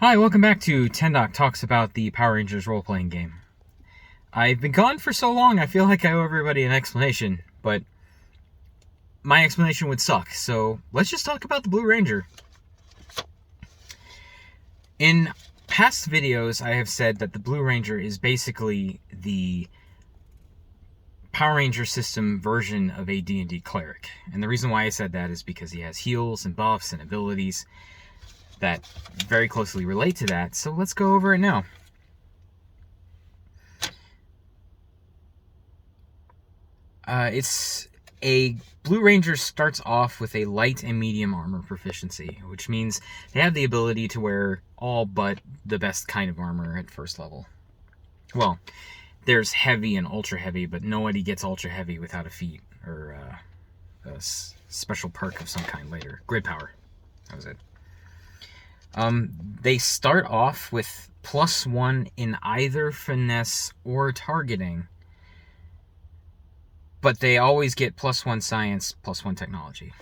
Hi, welcome back to Tendoc Talks about the Power Rangers role-playing game. I've been gone for so long, I feel like I owe everybody an explanation, but my explanation would suck, so let's just talk about the Blue Ranger. In past videos, I have said that the Blue Ranger is basically the Power Ranger system version of a D&D cleric. And the reason why I said that is because he has heals and buffs and abilities that very closely relate to that, so let's go over it now. Blue Ranger starts off with a light and medium armor proficiency, which means they have the ability to wear all but the best kind of armor at first level. Well, there's heavy and ultra heavy, but nobody gets ultra heavy without a feat or a special perk of some kind later. Grid power. That was it. They start off with +1 in either finesse or targeting, but they always get +1 science, +1 technology.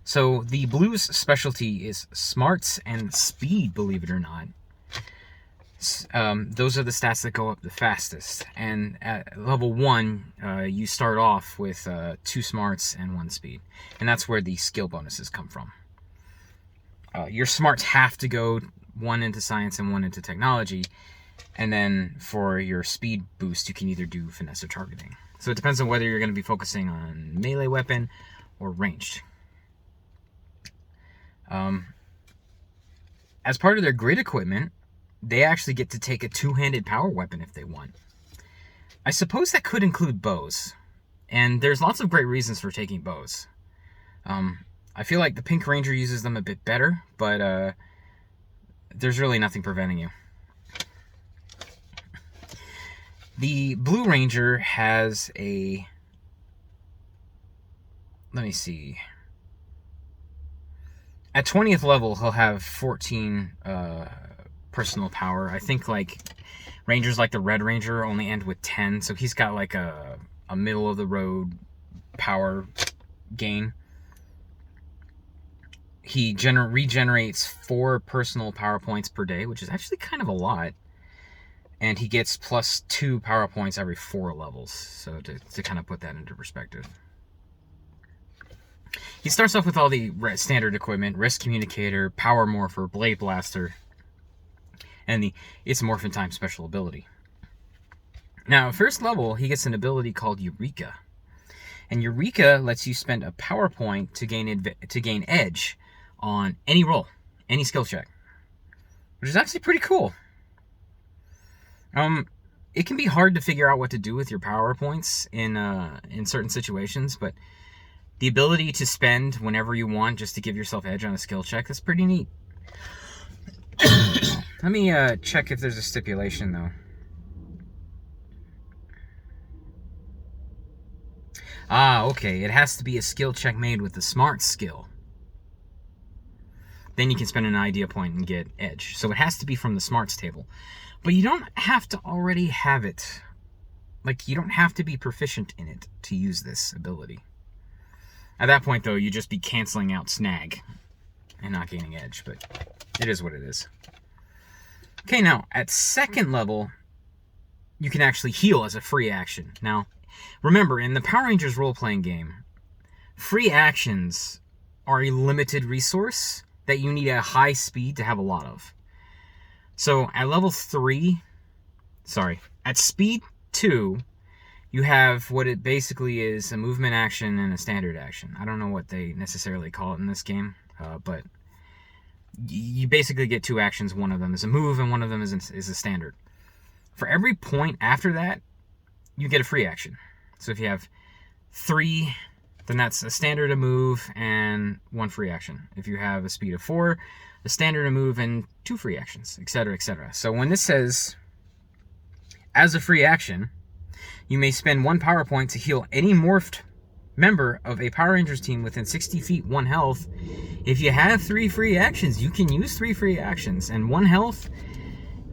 So the Blues specialty is smarts and speed, believe it or not. Those are the stats that go up the fastest. And at level 1, you start off with 2 smarts and 1 speed. And that's where the skill bonuses come from. Your smarts have to go 1 into science and 1 into technology. And then for your speed boost, you can either do finesse or targeting. So it depends on whether you're going to be focusing on melee weapon or ranged. As part of their grid equipment, they actually get to take a 2-handed power weapon if they want. I suppose that could include bows. And there's lots of great reasons for taking bows. I feel like the Pink Ranger uses them a bit better, but there's really nothing preventing you. The Blue Ranger has a... Let me see. At 20th level, he'll have 14 personal power. I think like Rangers like the Red Ranger only end with 10, so he's got like a middle-of-the-road power gain. He regenerates 4 personal power points per day, which is actually kind of a lot. And he gets +2 power points every 4 levels. So to kind of put that into perspective. He starts off with all the standard equipment: Wrist Communicator, Power Morpher, Blade Blaster, and the It's Morphin' Time special ability. Now, at first level, he gets an ability called Eureka. And Eureka lets you spend a power point to gain edge on any roll, any skill check, which is actually pretty cool. It can be hard to figure out what to do with your power points in certain situations, but the ability to spend whenever you want just to give yourself edge on a skill check, that's pretty neat. Let me check if there's a stipulation, though. Okay, it has to be a skill check made with the smart skill. Then you can spend an idea point and get edge. So it has to be from the smarts table. But you don't have to already have it. Like, you don't have to be proficient in it to use this ability. At that point, though, you'd just be canceling out snag and not gaining edge. But it is what it is. Okay, now, at 2nd level, you can actually heal as a free action. Now, remember, in the Power Rangers role-playing game, free actions are a limited resource that you need at high speed to have a lot of. So at level 3, at speed 2, you have what it basically is: a movement action and a standard action. I don't know what they necessarily call it in this game, but you basically get 2 actions. One of them is a move and one of them is a standard. For every point after that, you get a free action. So if you have 3, then that's a standard, a move, and 1 free action. If you have a speed of 4, a standard, a move, and 2 free actions, etc., etc. So when this says, as a free action, you may spend 1 power point to heal any morphed member of a Power Rangers team within 60 feet, 1 health. If you have 3 free actions, you can use 3 free actions. And 1 health,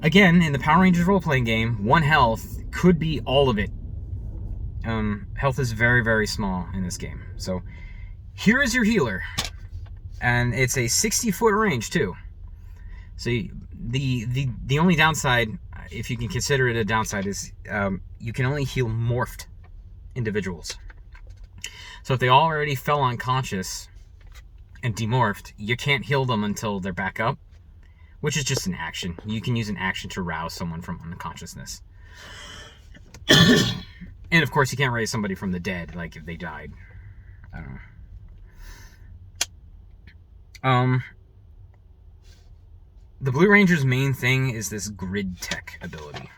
again, in the Power Rangers role-playing game, 1 health could be all of it. Health is very, very small in this game. So here is your healer. And it's a 60-foot range, too. So the only downside, if you can consider it a downside, is you can only heal morphed individuals. So if they already fell unconscious and demorphed, you can't heal them until they're back up, which is just an action. You can use an action to rouse someone from unconsciousness. And of course, you can't raise somebody from the dead, like if they died. I don't know. The Blue Ranger's main thing is this grid tech ability.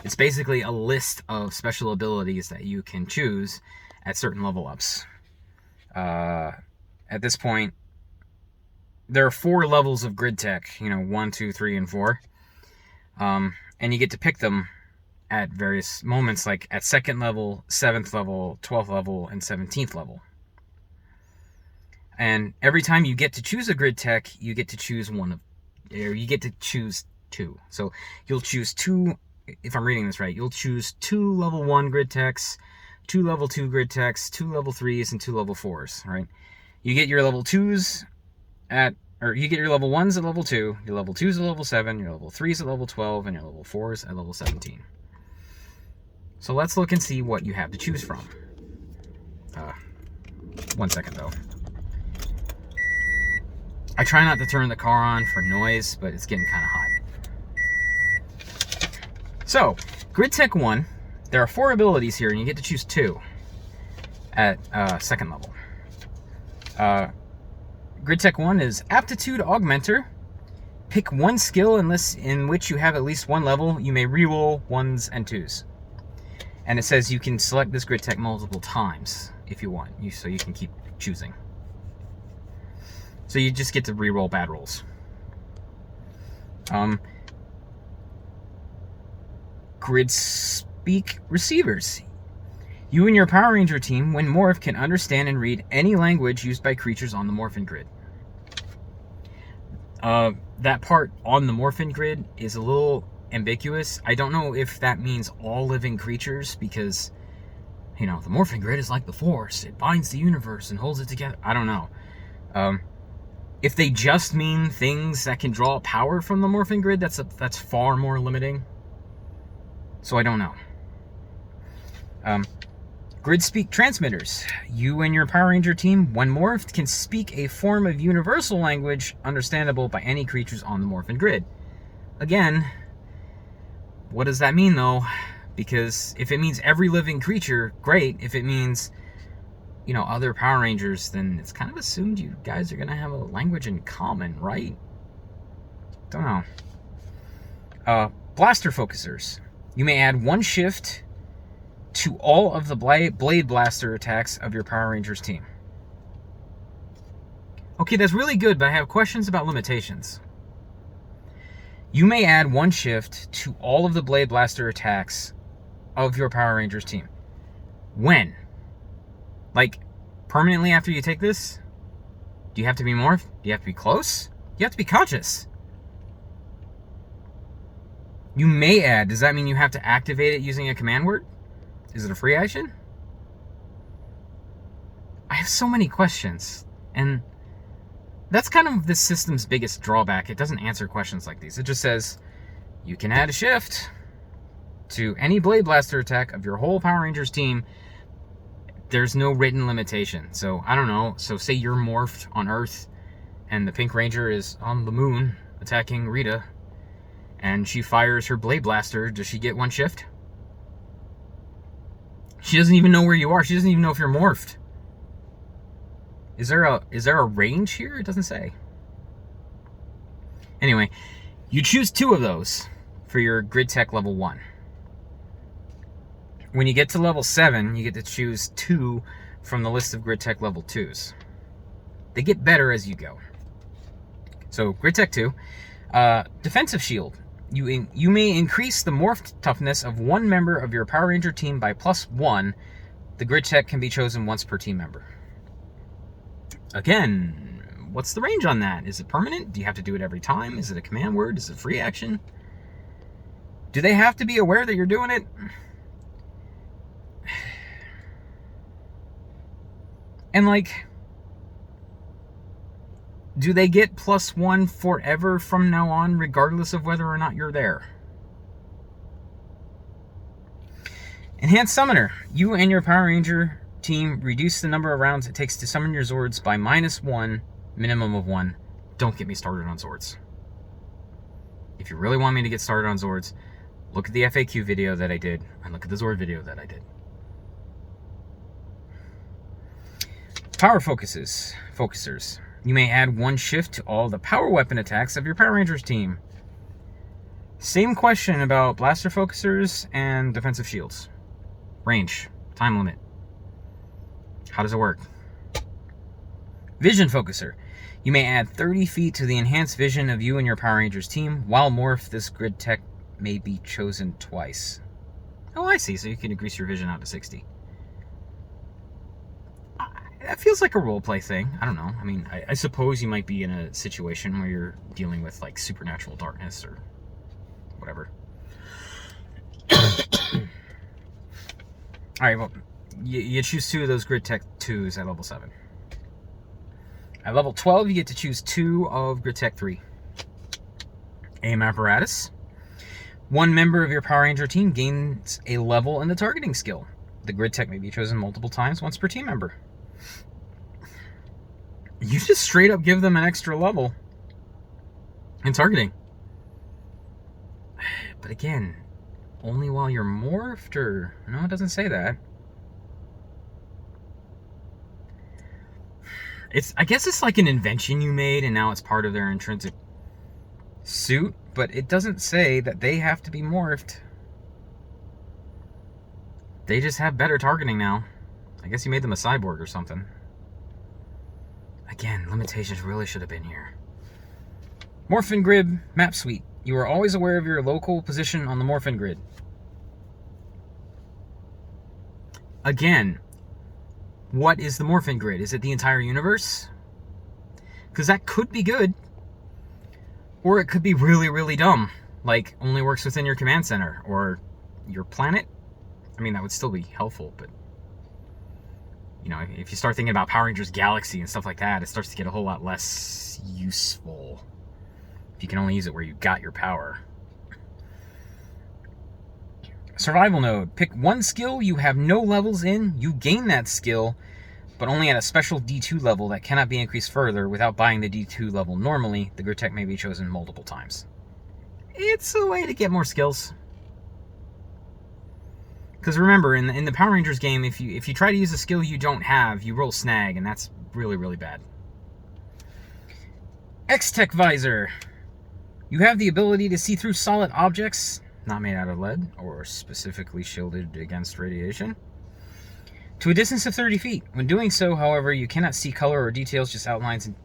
It's basically a list of special abilities that you can choose at certain level ups. At this point, there are 4 levels of grid tech, 1, 2, 3, and 4. And you get to pick them at various moments, like at 2nd level, 7th level, 12th level, and 17th level. And every time you get to choose a grid tech, you get to choose you get to choose 2. So you'll choose 2, if I'm reading this right, you'll choose 2 level 1 grid techs, 2 level 2 grid techs, 2 level 3s, and 2 level 4s, right? You get your level 2s you get your level 1s at level 2, your level 2s at level 7, your level 3s at level 12, and your level 4s at level 17. So let's look and see what you have to choose from. 1 second though. I try not to turn the car on for noise, but it's getting kind of hot. So, Grid Tech 1, there are 4 abilities here, and you get to choose 2 at 2nd level. Grid Tech 1 is Aptitude Augmenter. Pick 1 skill in which you have at least 1 level. You may reroll 1s and 2s. And it says you can select this Grid Tech multiple times if you want, so you can keep choosing. So you just get to reroll bad rolls. Grid Speak Receivers. You and your Power Ranger team, when morphed, can understand and read any language used by creatures on the Morphin Grid. That part on the Morphin Grid is a little ambiguous. I don't know if that means all living creatures, because, the Morphin Grid is like the Force. It binds the universe and holds it together. I don't know. If they just mean things that can draw power from the Morphin Grid, that's far more limiting. So I don't know. Grid Speak Transmitters. You and your Power Ranger team, when morphed, can speak a form of universal language understandable by any creatures on the Morphin Grid. Again, what does that mean though? Because if it means every living creature, great. If it means, other Power Rangers, then it's kind of assumed you guys are going to have a language in common, right? Don't know. Blaster Focusers. You may add 1 shift to all of the Blade Blaster attacks of your Power Rangers team. Okay, that's really good, but I have questions about limitations. You may add 1 shift to all of the Blade Blaster attacks of your Power Rangers team. When? Like, permanently after you take this? Do you have to be morphed? Do you have to be close? You have to be conscious. You may add. Does that mean you have to activate it using a command word? Is it a free action? I have so many questions. And that's kind of this system's biggest drawback. It doesn't answer questions like these. It just says, you can add a shift to any Blade Blaster attack of your whole Power Rangers team. There's no written limitation. So, I don't know. So, say you're morphed on Earth and the Pink Ranger is on the moon attacking Rita and she fires her Blade Blaster. Does she get 1 shift? She doesn't even know where you are. She doesn't even know if you're morphed. Is there a range here? It doesn't say. Anyway, you choose 2 of those for your Grid Tech level 1. When you get to level 7, you get to choose 2 from the list of Grid Tech level 2s. They get better as you go. So, Grid Tech 2. Defensive Shield. You may increase the morphed toughness of 1 member of your Power Ranger team by +1. The Grid Tech can be chosen once per team member. Again, what's the range on that? Is it permanent? Do you have to do it every time? Is it a command word? Is it a free action? Do they have to be aware that you're doing it? And Do they get +1 forever from now on, regardless of whether or not you're there? Enhanced Summoner. You and your Power Ranger team reduce the number of rounds it takes to summon your Zords by -1, minimum of 1. Don't get me started on Zords. If you really want me to get started on Zords, look at the FAQ video that I did, and look at the Zord video that I did. Power Focusers. You may add 1 shift to all the power weapon attacks of your Power Rangers team. Same question about Blaster Focusers and Defensive Shields. Range. Time limit. How does it work? Vision Focuser. You may add 30 feet to the enhanced vision of you and your Power Rangers team. While morph, this grid tech may be chosen twice. Oh, I see. So you can increase your vision out to 60. That feels like a roleplay thing. I don't know. I mean, I suppose you might be in a situation where you're dealing with like supernatural darkness or whatever. Alright, well, you choose 2 of those Grid Tech 2s at level 7. At level 12, you get to choose 2 of Grid Tech 3. Aim Apparatus. 1 member of your Power Ranger team gains a level in the targeting skill. The Grid Tech may be chosen multiple times, once per team member. You just straight up give them an extra level in targeting. But again, only while you're morphed, or... No, it doesn't say that. I guess it's like an invention you made, and now it's part of their intrinsic suit, but it doesn't say that they have to be morphed. They just have better targeting now. I guess you made them a cyborg or something. Again, limitations really should have been here. Morphin Grid Map Suite. You are always aware of your local position on the Morphin Grid. Again, what is the Morphin Grid? Is it the entire universe? Because that could be good. Or it could be really, really dumb. Like, only works within your command center. Or your planet. I mean, that would still be helpful, but... You know, if you start thinking about Power Rangers Galaxy and stuff like that, it starts to get a whole lot less useful. If you can only use it where you got your power. Survival Node. Pick 1 skill you have no levels in. You gain that skill, but only at a special D2 level that cannot be increased further without buying the D2 level normally. The Grid Tech may be chosen multiple times. It's a way to get more skills. Because remember, in the Power Rangers game, if you try to use a skill you don't have, you roll snag, and that's really, really bad. X-Tech Visor. You have the ability to see through solid objects, not made out of lead, or specifically shielded against radiation, to a distance of 30 feet. When doing so, however, you cannot see color or details, just outlines and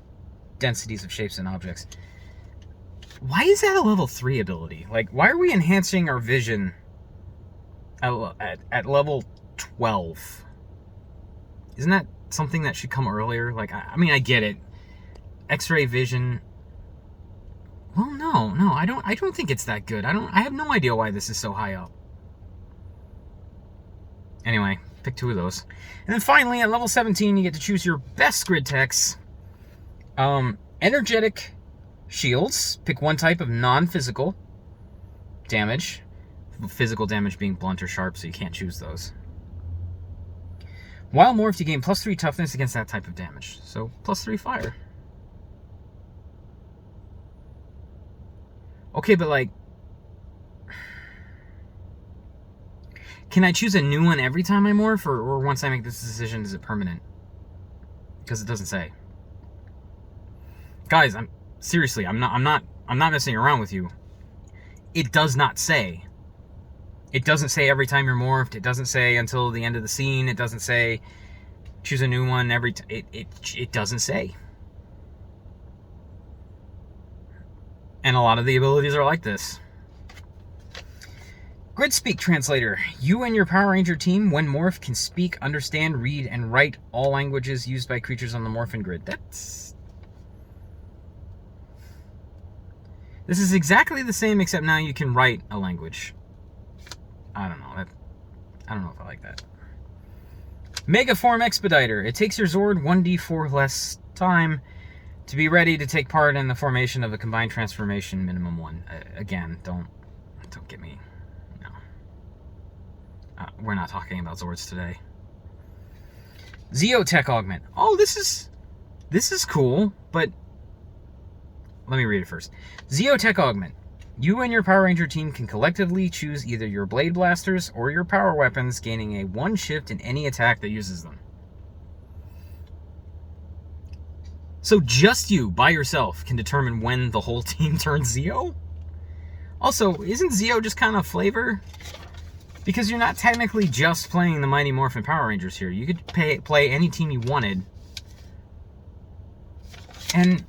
densities of shapes and objects. Why is that a level 3 ability? Like, why are we enhancing our vision at level 12? Isn't that something that should come earlier? Like, I mean, I get it. X-ray vision. Well, no, I don't think it's that good. I have no idea why this is so high up. Anyway, pick 2 of those. And then finally, at level 17, you get to choose your best grid techs. Energetic shields. Pick 1 type of non-physical damage. Physical damage being blunt or sharp, so you can't choose those. While morphed, you gain +3 toughness against that type of damage. So, +3 fire. Okay, but like... Can I choose a new one every time I morph, or once I make this decision, is it permanent? Because it doesn't say. Guys, seriously, I'm not messing around with you. It does not say. It doesn't say every time you're morphed. It doesn't say until the end of the scene. It doesn't say choose a new one every time. It doesn't say. And a lot of the abilities are like this. Grid Speak Translator. You and your Power Ranger team, when morphed, can speak, understand, read, and write all languages used by creatures on the Morphin Grid. This is exactly the same, except now you can write a language. I don't know. I don't know if I like that. Megaform Expediter. It takes your Zord 1d4 less time To be ready to take part in the formation of a combined transformation, minimum 1. Again, don't get me. No. We're not talking about Zords today. Zeo Tech Augment. Oh, this is cool, but let me read it first. Zeo Tech Augment. You and your Power Ranger team can collectively choose either your Blade Blasters or your power weapons, gaining a 1 shift in any attack that uses them. So just you, by yourself, can determine when the whole team turns Zeo? Also, isn't Zeo just kind of flavor? Because you're not technically just playing the Mighty Morphin Power Rangers here. You could play any team you wanted. And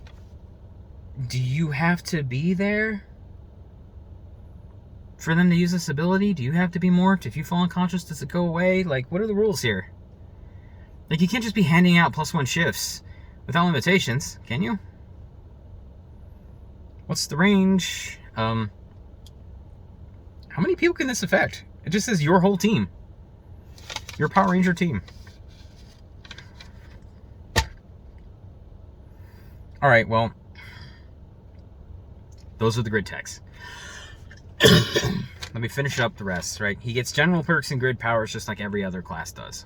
do you have to be there for them to use this ability? Do you have to be morphed? If you fall unconscious, does it go away? Like, what are the rules here? Like, you can't just be handing out +1 shifts without limitations, can you? What's the range? How many people can this affect? It just says your whole team. Your Power Ranger team. Alright, well, those are the grid techs. Let me finish up the rest, right? He gets general perks and grid powers just like every other class does.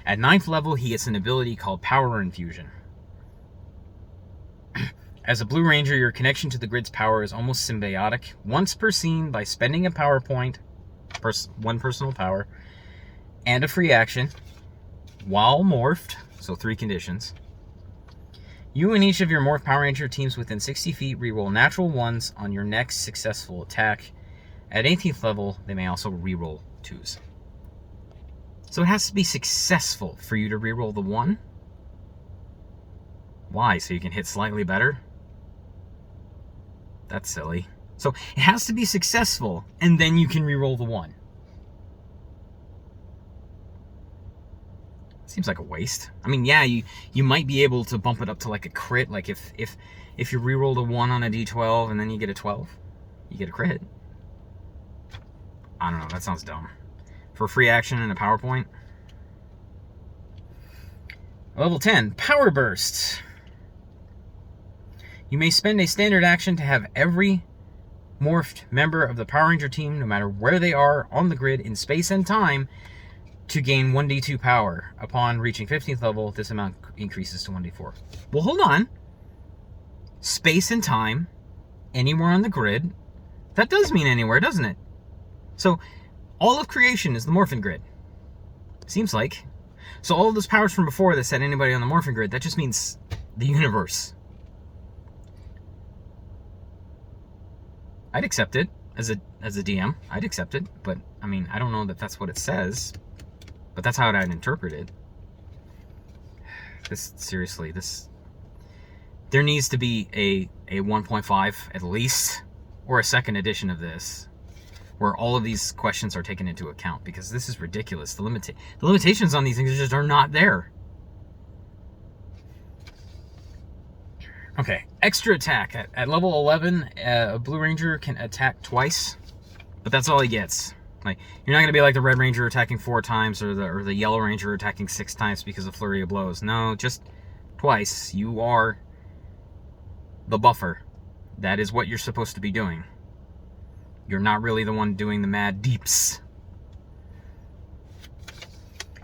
At 9th level, he gets an ability called Power Infusion. As a Blue Ranger, your connection to the grid's power is almost symbiotic. Once per scene, by spending a power point, 1 personal power, and a free action, while morphed, so 3 conditions, you and each of your Morph Power Ranger teams within 60 feet reroll natural 1s on your next successful attack. At 18th level, they may also reroll 2s. So it has to be successful for you to reroll the 1? Why? So you can hit slightly better? That's silly. So it has to be successful, and then you can reroll the 1. Seems like a waste. I mean, yeah, you might be able to bump it up to like a crit. Like if you rerolled a 1 on a d12 and then you get a 12, you get a crit. I don't know. That sounds dumb. For free action and a PowerPoint. Level 10, Power Burst. You may spend a standard action to have every morphed member of the Power Ranger team, no matter where they are on the grid in space and time, to gain 1d2 power. Upon reaching 15th level, this amount increases to 1d4. Well, hold on. Space and time, anywhere on the grid. That does mean anywhere, doesn't it? So, all of creation is the Morphin Grid. Seems like. So all of those powers from before that said anybody on the Morphin Grid, that just means the universe. I'd accept it as a DM. I'd accept it, but I mean, I don't know that that's what it says. But that's how I'd interpret it. Seriously, there needs to be a 1.5 at least, or a second edition of this, where all of these questions are taken into account, because this is ridiculous. The limitations on these things just are not there. Okay, extra attack. At level 11, a Blue Ranger can attack twice, but that's all he gets. Like, you're not going to be like the Red Ranger attacking 4 times, or the Yellow Ranger attacking 6 times because of Flurry of Blows. No, just twice. You are the buffer. That is what you're supposed to be doing. You're not really the one doing the mad deeps.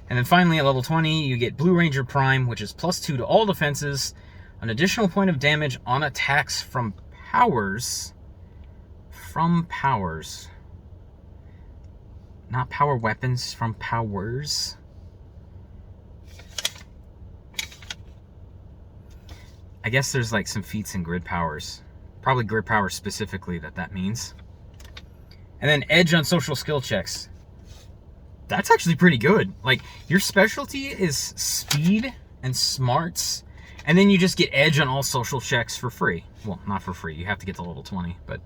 And then finally, at level 20, you get Blue Ranger Prime, which is +2 to all defenses, an additional point of damage on attacks from powers. From powers. Not power weapons, from powers. I guess there's like some feats in grid powers. Probably grid powers specifically that means. And then edge on social skill checks. That's actually pretty good. Like, your specialty is speed and smarts, and then you just get edge on all social checks for free. Well, not for free. You have to get to level 20, but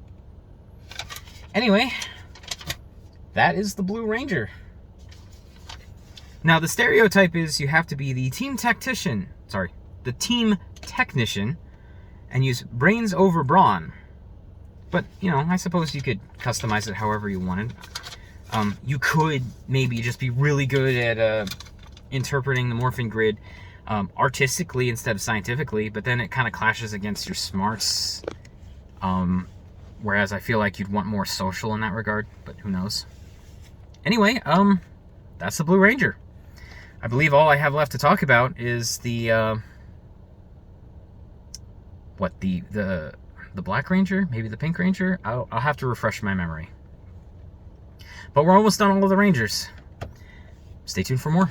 anyway, that is the Blue Ranger. Now, the stereotype is you have to be the team technician, and use brains over brawn. But, you know, I suppose you could customize it however you wanted. You could maybe just be really good at interpreting the Morphin Grid, artistically instead of scientifically, but then it kind of clashes against your smarts. Whereas I feel like you'd want more social in that regard, but who knows. Anyway, that's the Blue Ranger. I believe all I have left to talk about is the Black Ranger, maybe the Pink Ranger. I'll have to refresh my memory. But we're almost done all of the Rangers. Stay tuned for more.